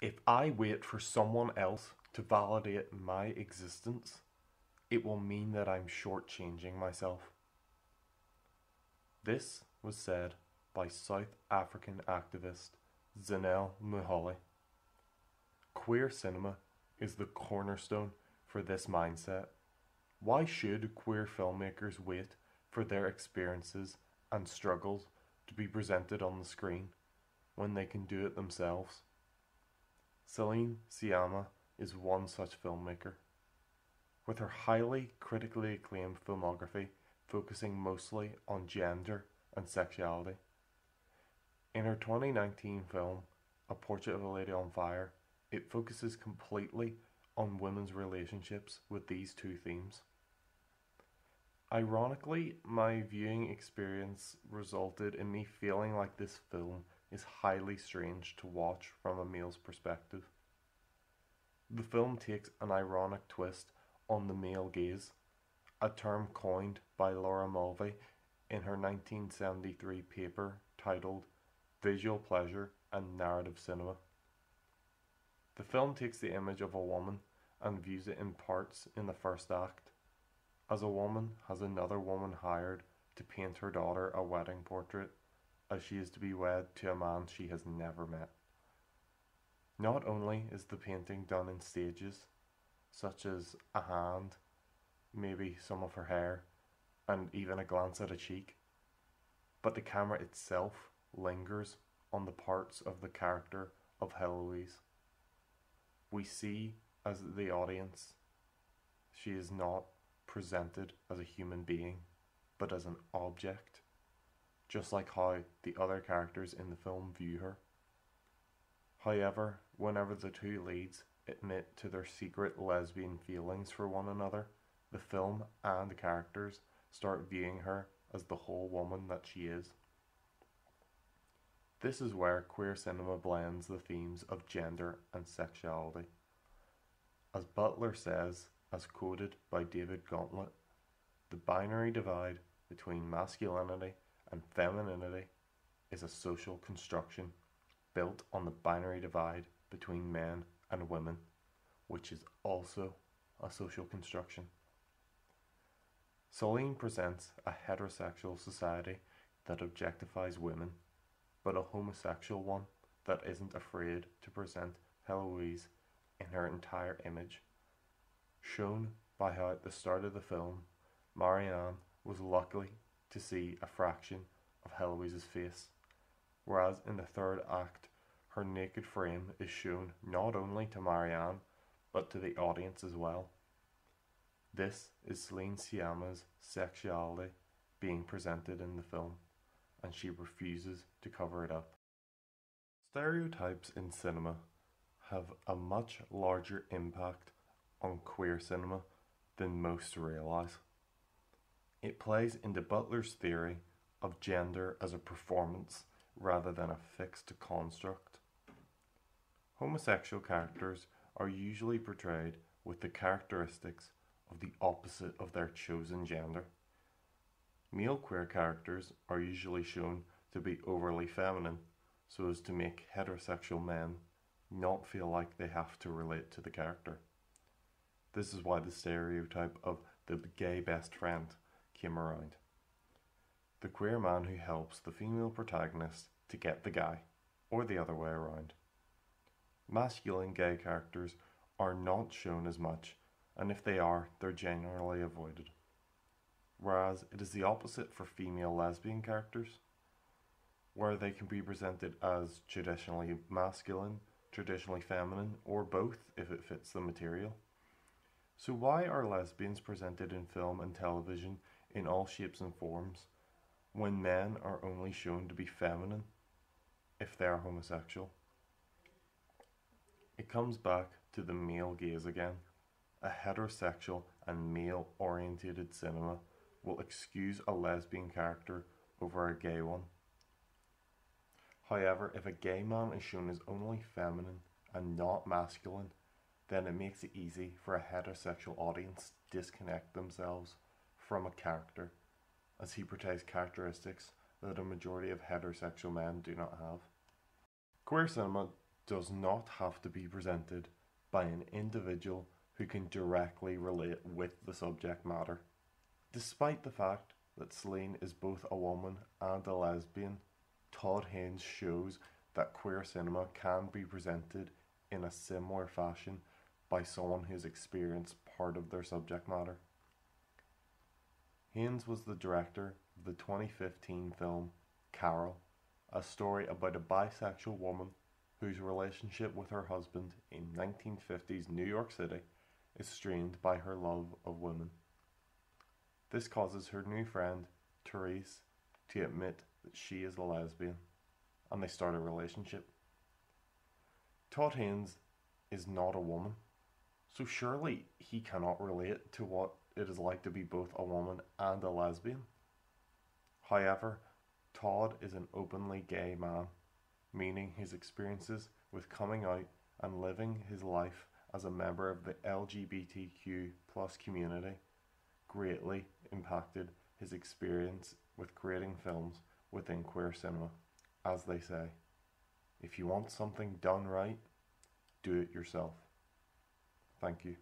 If I wait for someone else to validate my existence, it will mean that I'm shortchanging myself. This was said by South African activist Zanele Muholi. Queer cinema is the cornerstone for this mindset. Why should queer filmmakers wait for their experiences and struggles to be presented on the screen when they can do it themselves? Celine Sciamma is one such filmmaker. With her highly critically acclaimed filmography focusing mostly on gender and sexuality. In her 2019 film, A Portrait of a Lady on Fire, it focuses completely on women's relationships with these two themes. Ironically, my viewing experience resulted in me feeling like this film is highly strange to watch from a male's perspective. The film takes an ironic twist on the male gaze, a term coined by Laura Mulvey in her 1973 paper titled Visual Pleasure and Narrative Cinema. The film takes the image of a woman and views it in parts in the first act, as a woman has another woman hired to paint her daughter a wedding portrait, as she is to be wed to a man she has never met. Not only is the painting done in stages, such as a hand, maybe some of her hair, and even a glance at a cheek, but the camera itself lingers on the parts of the character of Heloise. We see, as the audience, she is not presented as a human being, but as an object, just like how the other characters in the film view her. However, whenever the two leads admit to their secret lesbian feelings for one another, the film and the characters start viewing her as the whole woman that she is. This is where queer cinema blends the themes of gender and sexuality. As Butler says, as quoted by David Gauntlet, the binary divide between masculinity and femininity is a social construction built on the binary divide between men and women, which is also a social construction. Celine presents a heterosexual society that objectifies women, but a homosexual one that isn't afraid to present Heloise in her entire image, shown by how at the start of the film, Marianne was lucky to see a fraction of Heloise's face, whereas in the third act, her naked frame is shown not only to Marianne, but to the audience as well. This is Celine Sciamma's sexuality being presented in the film, and she refuses to cover it up. Stereotypes in cinema have a much larger impact on queer cinema than most realize. It plays into Butler's theory of gender as a performance rather than a fixed construct. Homosexual characters are usually portrayed with the characteristics of the opposite of their chosen gender. Male queer characters are usually shown to be overly feminine, so as to make heterosexual men not feel like they have to relate to the character. This is why the stereotype of the gay best friend came around. The queer man who helps the female protagonist to get the guy, or the other way around. Masculine gay characters are not shown as much, and if they are, they're generally avoided. Whereas it is the opposite for female lesbian characters, where they can be presented as traditionally masculine, traditionally feminine, or both if it fits the material. So why are lesbians presented in film and television in all shapes and forms, when men are only shown to be feminine if they are homosexual? It comes back to the male gaze again. A heterosexual and male-orientated cinema will excuse a lesbian character over a gay one. However, if a gay man is shown as only feminine and not masculine, then it makes it easy for a heterosexual audience to disconnect themselves from a character, as he portrays characteristics that a majority of heterosexual men do not have. Queer cinema does not have to be presented by an individual who can directly relate with the subject matter. Despite the fact that Celine is both a woman and a lesbian, Todd Haynes shows that queer cinema can be presented in a similar fashion by someone who's experienced part of their subject matter. Haynes was the director of the 2015 film Carol, a story about a bisexual woman whose relationship with her husband in 1950s New York City is strained by her love of women. This causes her new friend, Therese, to admit that she is a lesbian, and they start a relationship. Todd Haynes is not a woman, so surely he cannot relate to what it is like to be both a woman and a lesbian. However, Todd is an openly gay man, meaning his experiences with coming out and living his life as a member of the LGBTQ plus community greatly impacted his experience with creating films within queer cinema. As they say, if you want something done right, do it yourself. Thank you.